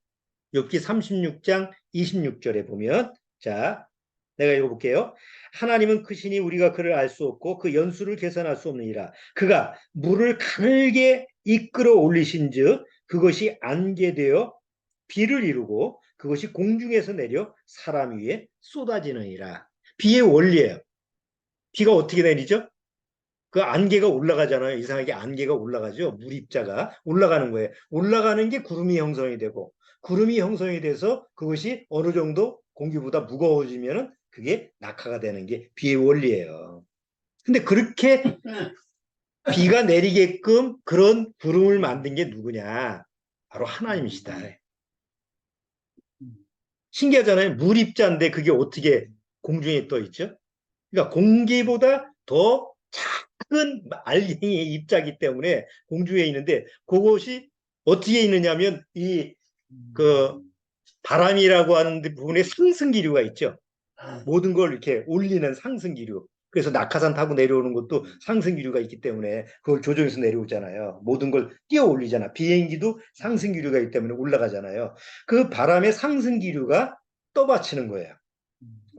욥기 36장 26절에 보면, 자, 내가 읽어볼게요. 하나님은 크시니 우리가 그를 알 수 없고 그 연수를 계산할 수 없느니라. 그가 물을 가늘게 이끌어 올리신즉 그것이 안개되어 비를 이루고 그것이 공중에서 내려 사람 위에 쏟아지느니라. 비의 원리예요. 비가 어떻게 내리죠? 그 안개가 올라가잖아요. 이상하게 안개가 올라가죠. 물 입자가 올라가는 거예요. 올라가는 게 구름이 형성이 되고 구름이 형성이 돼서 그것이 어느 정도 공기보다 무거워지면은 그게 낙하가 되는 게 비의 원리예요. 근데 그렇게 비가 내리게끔 그런 구름을 만든 게 누구냐? 바로 하나님이시다. 신기하잖아요. 물 입자인데 그게 어떻게 공중에 떠 있죠? 그러니까 공기보다 더 작은 알갱이의 입자기 때문에 공중에 있는데 그것이 어떻게 있느냐면 이 그 바람이라고 하는 부분에 상승 기류가 있죠. 모든 걸 이렇게 올리는 상승 기류. 그래서 낙하산 타고 내려오는 것도 상승 기류가 있기 때문에 그걸 조정해서 내려오잖아요. 모든 걸 뛰어 올리잖아. 비행기도 상승 기류가 있기 때문에 올라가잖아요. 그 바람의 상승 기류가 떠받치는 거예요.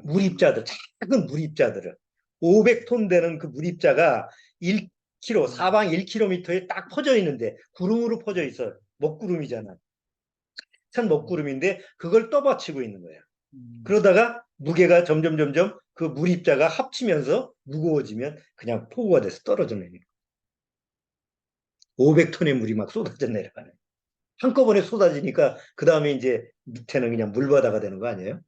물입자들, 작은 물입자들을. 500톤 되는 그 물입자가 1km, 사방 1km에 딱 퍼져 있는데 구름으로 퍼져 있어요. 먹구름이잖아. 참 먹구름인데 그걸 떠받치고 있는 거예요. 그러다가 무게가 점점 그 물입자가 합치면서 무거워지면 그냥 폭우가 돼서 떨어져 내리고 500톤의 물이 막 쏟아져 내려가네. 한꺼번에 쏟아지니까 그 다음에 이제 밑에는 그냥 물바다가 되는 거 아니에요?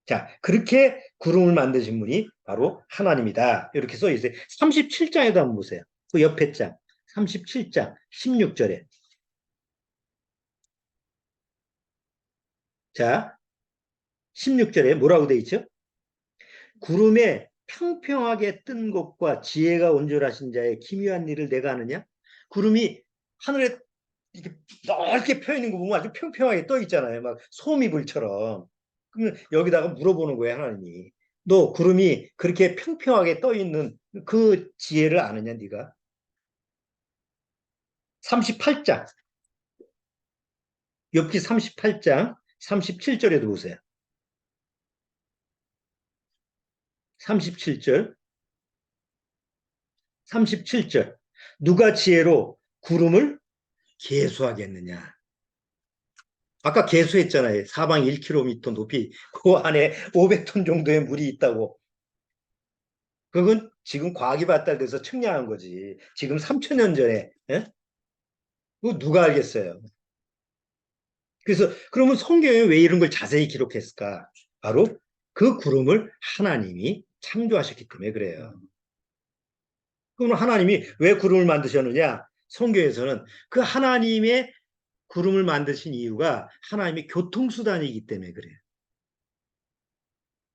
자, 그렇게 구름을 만드신 분이 바로 하나님이다. 이렇게 써 있어요. 37장에도 한번 보세요. 그 옆에 장. 37장 16절에. 자, 16절에 뭐라고 돼 있죠? 구름에 평평하게 뜬 것과 지혜가 온전하신 자의 기묘한 일을 내가 아느냐? 구름이 하늘에 이렇게 넓게 펴 있는 거 보면 아주 평평하게 떠 있잖아요. 막 소미불처럼. 그러면 여기다가 물어보는 거예요, 하나님이. 너 구름이 그렇게 평평하게 떠 있는 그 지혜를 아느냐, 네가? 38장. 욥기 38장 37절에도 보세요. 37절. 37절. 누가 지혜로 구름을 계수하겠느냐? 아까 계수했잖아요. 사방 1km 높이 그 안에 500톤 정도의 물이 있다고. 그건 지금 과학이 발달돼서 측량한 거지. 지금 3천년 전에. 예? 그거 누가 알겠어요? 그래서 그러면 성경에 왜 이런 걸 자세히 기록했을까? 바로 그 구름을 하나님이 창조하셨기 때문에 그래요. 그럼 하나님이 왜 구름을 만드셨느냐? 성경에서는 그 하나님의 구름을 만드신 이유가 하나님의 교통수단이기 때문에 그래요.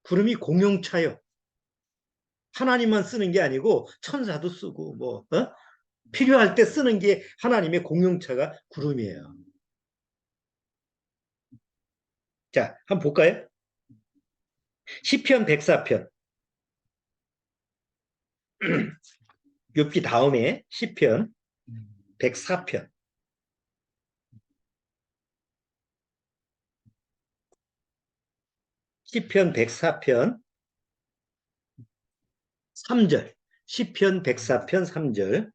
구름이 공용차요. 하나님만 쓰는 게 아니고 천사도 쓰고 뭐 필요할 때 쓰는 게 하나님의 공용차가 구름이에요. 자, 한번 볼까요? 시편 104편. 욥기 다음에 시편 104편. 시편 104편 3절. 시편 104편 3절.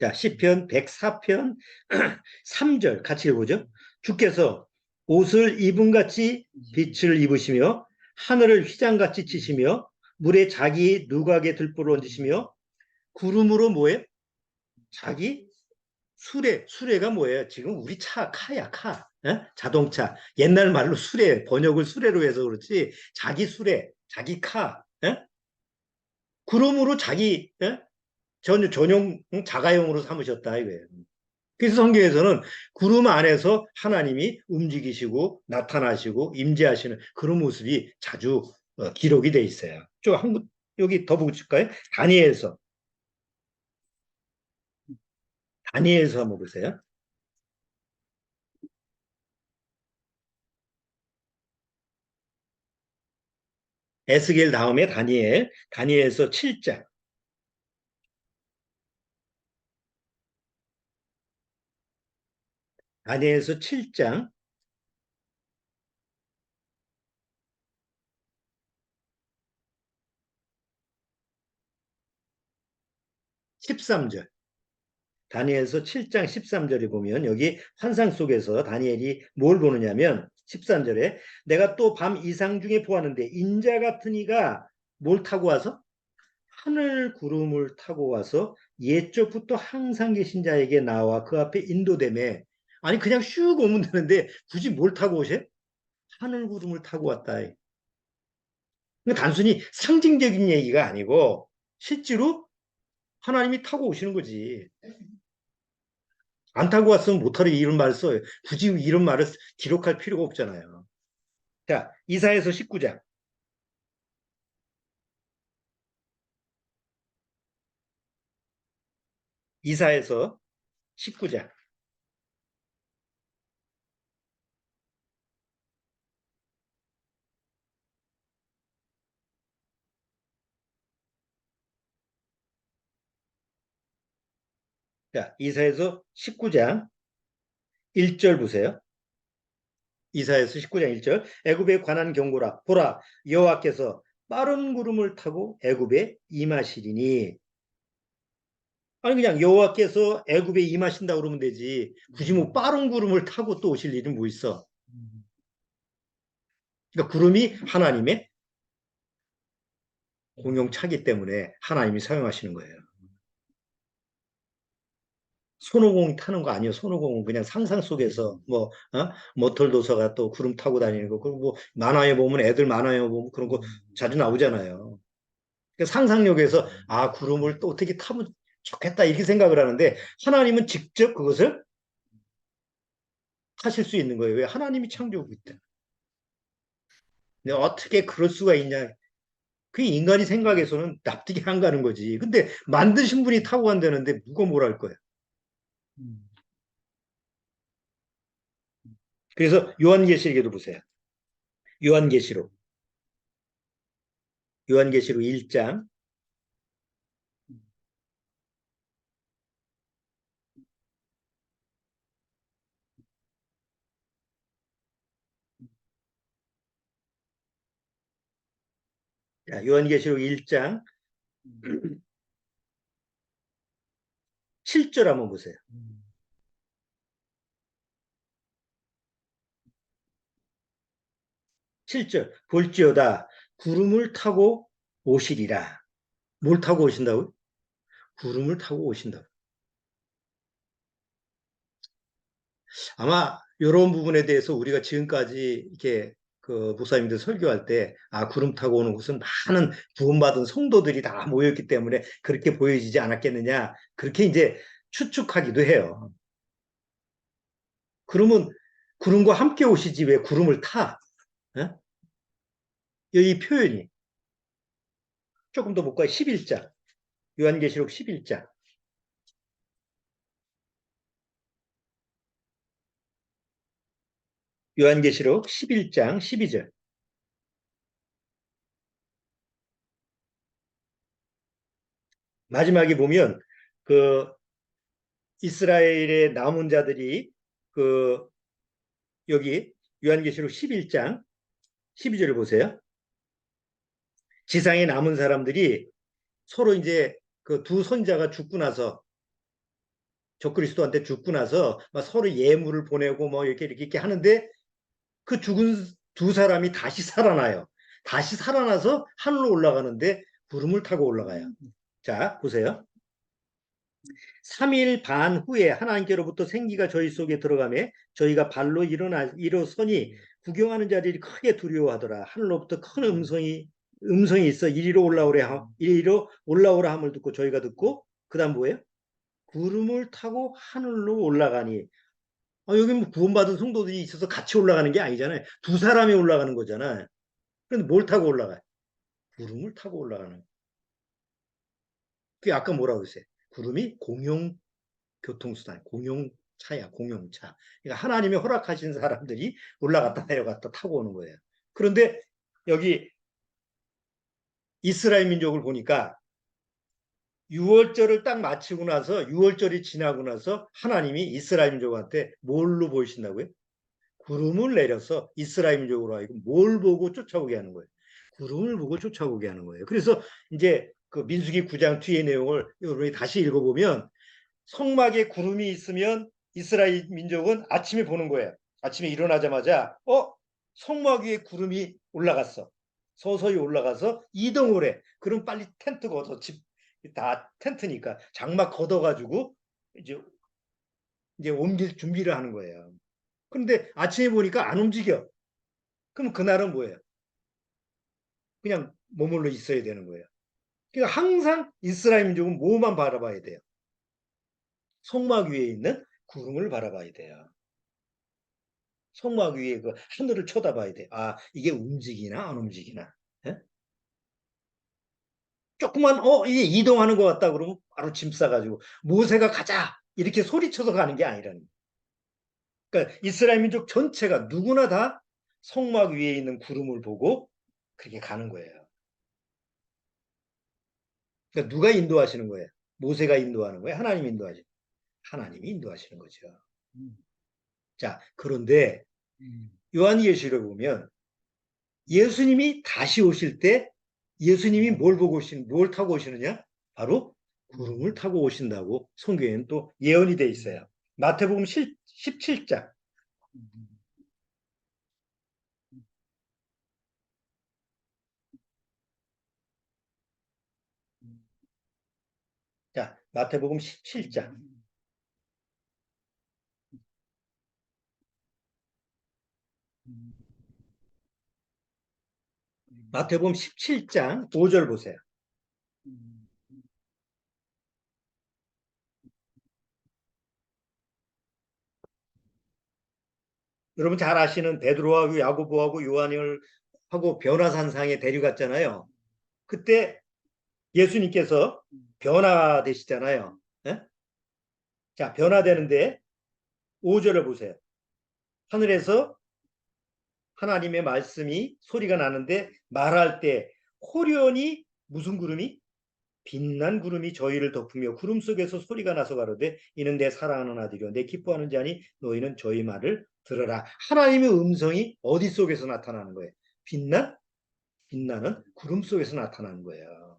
자, 시편 104편 3절 같이 읽어보죠. 주께서 옷을 입은 같이 빛을 입으시며 하늘을 휘장같이 치시며 물에 자기 누각의 들보를 얹으시며 구름으로 뭐예요? 자기 수레가 뭐예요? 지금 우리 카야, 카. 자동차. 옛날 말로 수레, 번역을 수레로 해서 그렇지. 자기 수레, 자기 카. 구름으로 자기 전용 자가용으로 삼으셨다 이거예요. 그래서 성경에서는 구름 안에서 하나님이 움직이시고 나타나시고 임재하시는 그런 모습이 자주 기록이 돼 있어요. 좀 여기 더 보실까요? 다니엘서 한번 보세요. 에스겔 다음에 다니엘서 7장. 다니엘서 7장 13절. 다니엘서 7장 13절에 보면 여기 환상 속에서 다니엘이 뭘 보느냐면 13절에 내가 또 밤 이상 중에 보았는데 인자 같은 이가 뭘 타고 와서 하늘 구름을 타고 와서 옛적부터 항상 계신 자에게 나와 그 앞에 인도되매 아니 그냥 슉 오면 되는데 굳이 뭘 타고 오셔? 하늘 구름을 타고 왔다. 그러니까 단순히 상징적인 얘기가 아니고 실제로 하나님이 타고 오시는 거지. 안 타고 왔으면 못하러 이런 말을 써요. 굳이 이런 말을 기록할 필요가 없잖아요. 자, 이사에서 19장. 이사에서 19장. 자, 이사에서 19장 1절 보세요. 이사에서 19장 1절. 애굽에 관한 경고라. 보라, 여호와께서 빠른 구름을 타고 애굽에 임하시리니. 아니 그냥 여호와께서 애굽에 임하신다 그러면 되지. 굳이 뭐 빠른 구름을 타고 또 오실 일은 뭐 있어? 그러니까 구름이 하나님의 공용차기 때문에 하나님이 사용하시는 거예요. 손오공 타는 거 아니에요. 손오공은 그냥 상상 속에서 뭐 머털도서가 또 구름 타고 다니는 거 그리고 뭐 만화에 보면 애들 만화에 보면 그런 거 자주 나오잖아요. 그러니까 상상력에서 아 구름을 또 어떻게 타면 좋겠다 이렇게 생각을 하는데 하나님은 직접 그것을 타실 수 있는 거예요. 왜? 하나님이 창조하고 있다. 근데 어떻게 그럴 수가 있냐? 그 인간이 생각해서는 납득이 안 가는 거지. 근데 만드신 분이 타고 간다는데 누가 뭘 할 거야? 그래서 요한계시록에도 보세요. 요한계시록. 요한계시록 1장. 자, 요한계시록 1장 7절 한번 보세요. 7절. 볼지어다 구름을 타고 오시리라. 뭘 타고 오신다고요? 구름을 타고 오신다고. 아마 이런 부분에 대해서 우리가 지금까지 이렇게 그 목사님들 설교할 때, 아, 구름 타고 오는 곳은 많은 구원받은 성도들이 다 모였기 때문에 그렇게 보여지지 않았겠느냐. 그렇게 이제 추측하기도 해요. 그러면 구름과 함께 오시지 왜 구름을 타? 어? 이 표현이 조금 더 볼까요? 11장. 요한계시록 11장. 요한계시록 11장 12절. 마지막에 보면 그 이스라엘의 남은 자들이 그 여기 요한계시록 11장 12절을 보세요. 지상에 남은 사람들이 서로 이제 그 두 선자가 죽고 나서 적그리스도한테 죽고 나서 막 서로 예물을 보내고 뭐 이렇게 하는데 그 죽은 두 사람이 다시 살아나요. 다시 살아나서 하늘로 올라가는데 구름을 타고 올라가요. 자, 보세요. 3일 반 후에 하나님께로부터 생기가 저희 속에 들어가매 저희가 발로 일어서니 구경하는 자들이 크게 두려워하더라. 하늘로부터 큰 음성이 있어 이리로 올라오라 함을 듣고 저희가 듣고 그다음 뭐예요? 구름을 타고 하늘로 올라가니 여기 뭐 구원받은 성도들이 있어서 같이 올라가는 게 아니잖아요. 두 사람이 올라가는 거잖아요. 그런데 뭘 타고 올라가요? 구름을 타고 올라가는. 그게 아까 뭐라고 그랬어요? 구름이 공용 교통수단, 공용차야, 공용차. 그러니까 하나님이 허락하신 사람들이 올라갔다 내려갔다 타고 오는 거예요. 그런데 여기 이스라엘 민족을 보니까 6월절을 딱 마치고 나서 6월절이 지나고 나서 하나님이 이스라엘 민족한테 뭘로 보이신다고요? 구름을 내려서 이스라엘 민족으로 하여금 뭘 보고 쫓아오게 하는 거예요. 구름을 보고 쫓아오게 하는 거예요. 그래서 이제 그 민수기 9장 뒤의 내용을 여러분이 다시 읽어보면 성막에 구름이 있으면 이스라엘 민족은 아침에 보는 거예요. 아침에 일어나자마자 성막 위에 구름이 올라갔어. 서서히 올라가서 이동을 해. 그럼 빨리 텐트 걷어. 집 다 텐트니까 장막 걷어가지고 이제 옮길 준비를 하는 거예요. 그런데 아침에 보니까 안 움직여. 그럼 그날은 뭐예요? 그냥 머물러 있어야 되는 거예요. 그러니까 항상 이스라엘 민족은 뭐만 바라봐야 돼요? 성막 위에 있는 구름을 바라봐야 돼요. 성막 위에 그 하늘을 쳐다봐야 돼. 아, 이게 움직이나 안 움직이나. 예? 조금만 이게 이동하는 것 같다 그러면 바로 짐 싸가지고 모세가 가자 이렇게 소리쳐서 가는 게 아니라는 거예요. 그러니까 이스라엘 민족 전체가 누구나 다 성막 위에 있는 구름을 보고 그렇게 가는 거예요. 그러니까 누가 인도하시는 거예요? 모세가 인도하는 거예요? 하나님이 인도하시는 거예요? 하나님이 인도하시는 거죠. 자, 그런데 요한계시록 보면 예수님이 다시 오실 때 예수님이 뭘 타고 오시느냐? 바로 구름을 타고 오신다고 성경에는 또 예언이 돼 있어요. 마태복음 17장. 자, 마태복음 17장. 마태복음 17장 5절 보세요. 여러분 잘 아시는 베드로하고 야고보하고 요한을 하고 변화산상에 데려갔잖아요. 그때 예수님께서 변화되시잖아요. 네? 자, 변화되는데 5절을 보세요. 하늘에서 하나님의 말씀이 소리가 나는데 말할 때 호련히 무슨 구름이? 빛난 구름이 저희를 덮으며 구름 속에서 소리가 나서 가로되 이는 내 사랑하는 아들이요 내 기뻐하는 자니 너희는 저희 말을 들어라. 하나님의 음성이 어디 속에서 나타나는 거예요? 빛나는 구름 속에서 나타나는 거예요.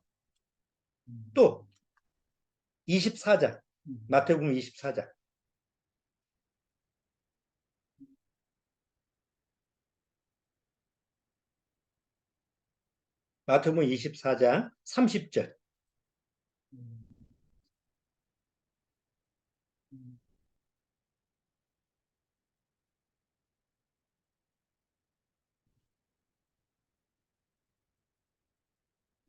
또 24장 마태복음 24장 마태복음 24장 30절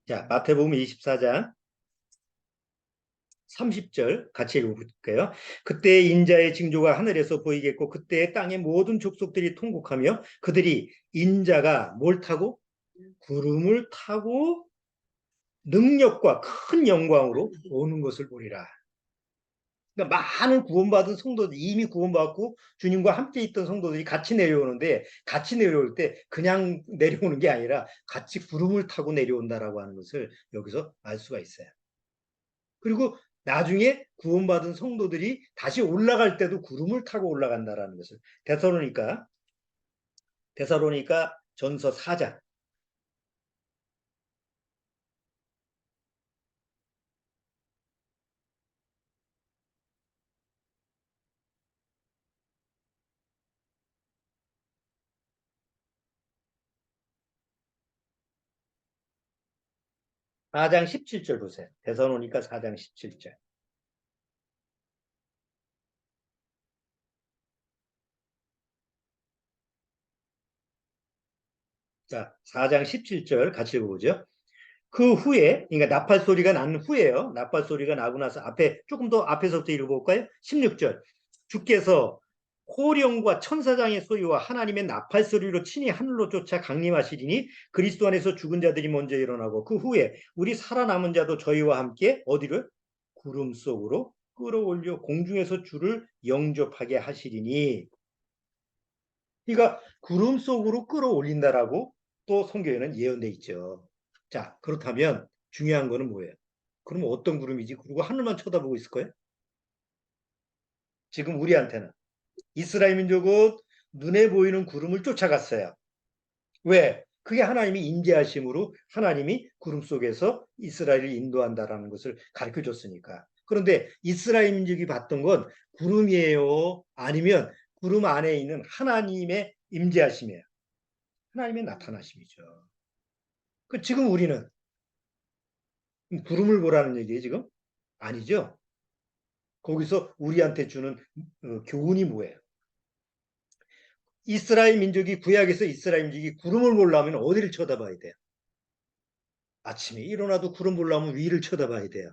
자 마태복음 24장 30절 같이 읽어볼게요. 그때 인자의 징조가 하늘에서 보이겠고 그때 땅의 모든 족속들이 통곡하며 그들이 인자가 뭘 타고? 구름을 타고 능력과 큰 영광으로 오는 것을 보리라. 그러니까 많은 구원받은 성도들 이미 구원받고 주님과 함께 있던 성도들이 같이 내려오는데 같이 내려올 때 그냥 내려오는 게 아니라 같이 구름을 타고 내려온다라고 하는 것을 여기서 알 수가 있어요. 그리고 나중에 구원받은 성도들이 다시 올라갈 때도 구름을 타고 올라간다라는 것을 데살로니가 전서 4장 4장 17절 보세요. 데살로니가 4장 17절. 자, 4장 17절 같이 읽어보죠. 그 후에, 그러니까 나팔 소리가 난 후에요. 나팔 소리가 나고 나서 앞에, 조금 더 앞에서부터 읽어볼까요? 16절. 주께서 호령과 천사장의 소리와 하나님의 나팔 소리로 친히 하늘로 쫓아 강림하시리니 그리스도 안에서 죽은 자들이 먼저 일어나고 그 후에 우리 살아남은 자도 저희와 함께 어디를? 구름 속으로 끌어올려 공중에서 주를 영접하게 하시리니. 그러니까 구름 속으로 끌어올린다라고 또 성경에는 예언돼 있죠. 자, 그렇다면 중요한 거는 뭐예요? 그러면 어떤 구름이지? 그리고 하늘만 쳐다보고 있을 거예요? 지금 우리한테는 이스라엘 민족은 눈에 보이는 구름을 쫓아갔어요. 왜? 그게 하나님이 인계하심으로 하나님이 구름 속에서 이스라엘을 인도한다라는 것을 가르쳐 줬으니까. 그런데 이스라엘 민족이 봤던 건 구름이에요? 아니면 구름 안에 있는 하나님의 임재하심이에요? 하나님의 나타나심이죠. 지금 우리는 구름을 보라는 얘기예요, 지금? 아니죠. 거기서 우리한테 주는 교훈이 뭐예요? 이스라엘 민족이 구약에서 이스라엘 민족이 구름을 보려면 어디를 쳐다봐야 돼요? 아침에 일어나도 구름 보려면 위를 쳐다봐야 돼요.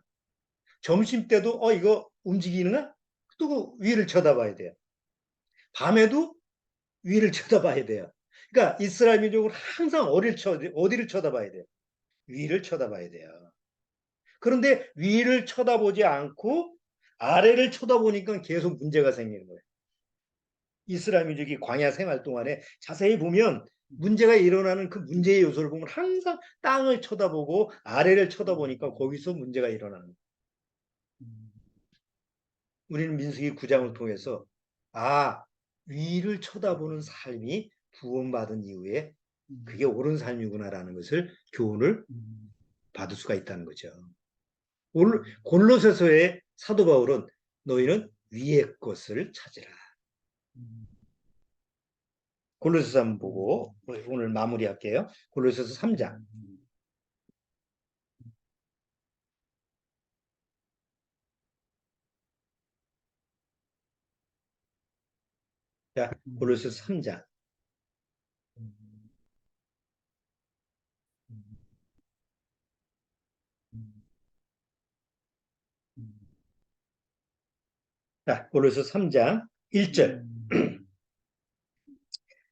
점심 때도 이거 움직이는가? 또 위를 쳐다봐야 돼요. 밤에도 위를 쳐다봐야 돼요. 그러니까 이스라엘 민족은 항상 어디를 쳐다봐야 돼요? 위를 쳐다봐야 돼요. 그런데 위를 쳐다보지 않고 아래를 쳐다보니까 계속 문제가 생기는 거예요. 이스라엘 민족이 광야 생활 동안에 자세히 보면 문제가 일어나는 그 문제의 요소를 보면 항상 땅을 쳐다보고 아래를 쳐다보니까 거기서 문제가 일어나는 거예요. 우리는 민수기 9장을 통해서 위를 쳐다보는 삶이 구원받은 이후에 그게 옳은 삶이구나라는 것을 교훈을 받을 수가 있다는 거죠. 골로새서의 사도 바울은 너희는 위의 것을 찾으라. 골로새서 한번 보고 오늘 마무리할게요. 골로새서 3장. 자, 골로새서 3장. 자, 골로새서 3장 1절.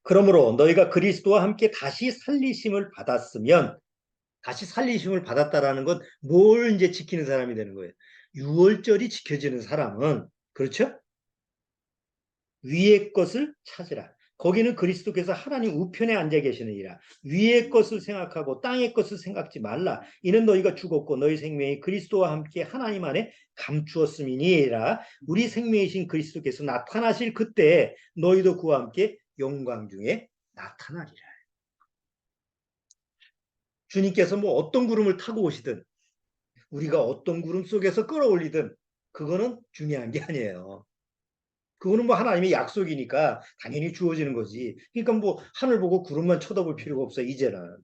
그러므로 너희가 그리스도와 함께 다시 살리심을 받았으면, 다시 살리심을 받았다라는 건 뭘 이제 지키는 사람이 되는 거예요. 유월절이 지켜지는 사람은, 그렇죠? 위의 것을 찾으라. 거기는 그리스도께서 하나님 우편에 앉아 계시느니라. 위의 것을 생각하고 땅의 것을 생각지 말라. 이는 너희가 죽었고 너희 생명이 그리스도와 함께 하나님 안에 감추었음이니라. 우리 생명이신 그리스도께서 나타나실 그때 너희도 그와 함께 영광 중에 나타나리라. 주님께서 뭐 어떤 구름을 타고 오시든 우리가 어떤 구름 속에서 끌어올리든 그거는 중요한 게 아니에요. 그거는 뭐 하나님의 약속이니까 당연히 주어지는 거지. 그러니까 뭐 하늘 보고 구름만 쳐다볼 필요가 없어, 이제는.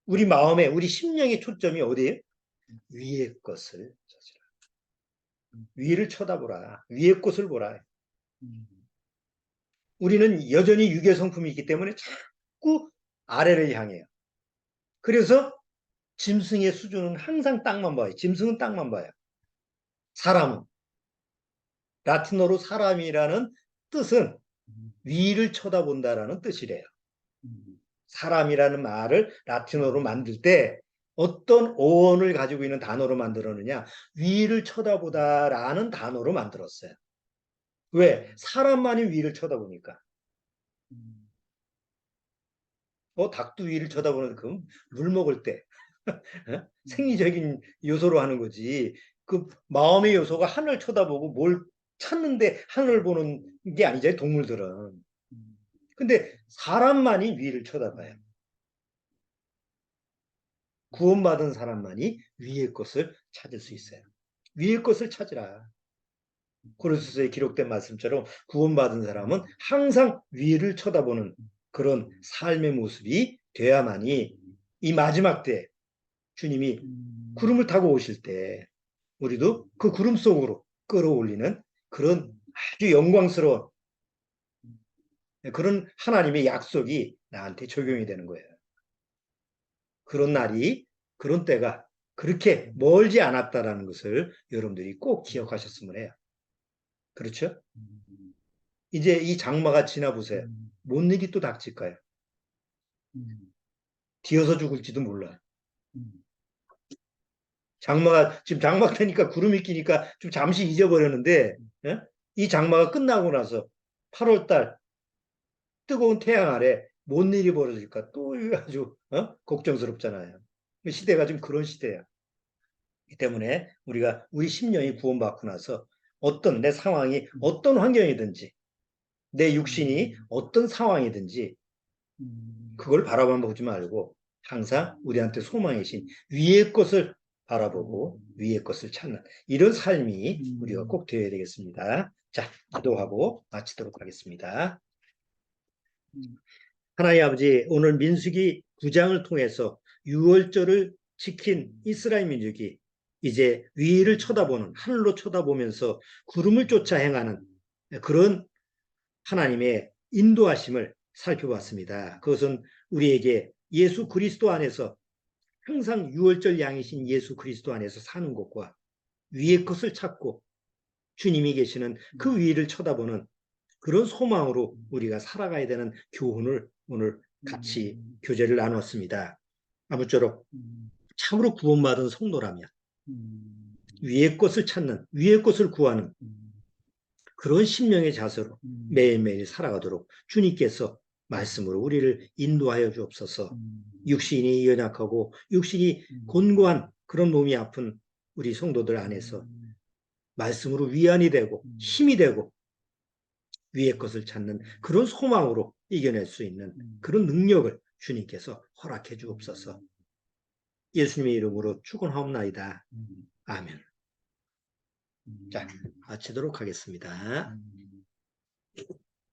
우리 마음에, 우리 심령의 초점이 어디에? 위의 것을 찾으라. 위를 쳐다보라. 위의 것을 보라. 우리는 여전히 육의 성품이 있기 때문에 자꾸 아래를 향해요. 그래서 짐승의 수준은 항상 땅만 봐요. 짐승은 땅만 봐요. 사람은. 라틴어로 사람이라는 뜻은 위를 쳐다본다라는 뜻이래요. 사람이라는 말을 라틴어로 만들 때 어떤 어원을 가지고 있는 단어로 만들었느냐? 위를 쳐다보다라는 단어로 만들었어요. 왜? 사람만이 위를 쳐다보니까. 닭도 위를 쳐다보는 그 물 먹을 때 생리적인 요소로 하는 거지. 그 마음의 요소가 하늘 쳐다보고 뭘 찾는데 하늘을 보는 게 아니잖아요, 동물들은. 근데 사람만이 위를 쳐다봐요. 구원받은 사람만이 위의 것을 찾을 수 있어요. 위의 것을 찾으라. 고린도서에 기록된 말씀처럼 구원받은 사람은 항상 위를 쳐다보는 그런 삶의 모습이 돼야만이 이 마지막 때 주님이 구름을 타고 오실 때 우리도 그 구름 속으로 끌어올리는 그런 아주 영광스러운 그런 하나님의 약속이 나한테 적용이 되는 거예요. 그런 날이, 그런 때가 그렇게 멀지 않았다라는 것을 여러분들이 꼭 기억하셨으면 해요. 그렇죠? 이제 이 장마가 지나보세요. 뭔 일이 또 닥칠까요? 뒤어서 죽을지도 몰라요. 장마가, 지금 장마 되니까 구름이 끼니까 좀 잠시 잊어버렸는데, 예? 이 장마가 끝나고 나서 8월달 뜨거운 태양 아래 뭔 일이 벌어질까 또 아주 걱정스럽잖아요. 시대가 좀 그런 시대야. 이 때문에 우리가 우리 심령이 구원받고 나서 어떤 내 상황이 어떤 환경이든지 내 육신이 어떤 상황이든지 그걸 바라만 보지 말고 항상 우리한테 소망이신 위의 것을 바라보고 위의 것을 찾는 이런 삶이 우리가 꼭 되어야 되겠습니다. 자, 기도하고 마치도록 하겠습니다. 하나님 아버지, 오늘 민수기 9장을 통해서 유월절을 지킨 이스라엘 민족이 이제 위를 쳐다보는, 하늘로 쳐다보면서 구름을 쫓아 행하는 그런 하나님의 인도하심을 살펴봤습니다. 그것은 우리에게 예수 그리스도 안에서 항상 유월절 양이신 예수 그리스도 안에서 사는 것과 위의 것을 찾고 주님이 계시는 그 위를 쳐다보는 그런 소망으로 우리가 살아가야 되는 교훈을 오늘 같이 교제를 나눴습니다. 아무쪼록 참으로 구원받은 성도라면 위의 것을 찾는, 위의 것을 구하는 그런 심령의 자세로 매일매일 살아가도록 주님께서 말씀으로 우리를 인도하여 주옵소서. 육신이 연약하고 육신이 곤고한 그런 몸이 아픈 우리 성도들 안에서 말씀으로 위안이 되고 힘이 되고 위의 것을 찾는 그런 소망으로 이겨낼 수 있는 그런 능력을 주님께서 허락해 주옵소서. 예수님의 이름으로 축원하옵나이다. 아멘. 자, 마치도록 하겠습니다.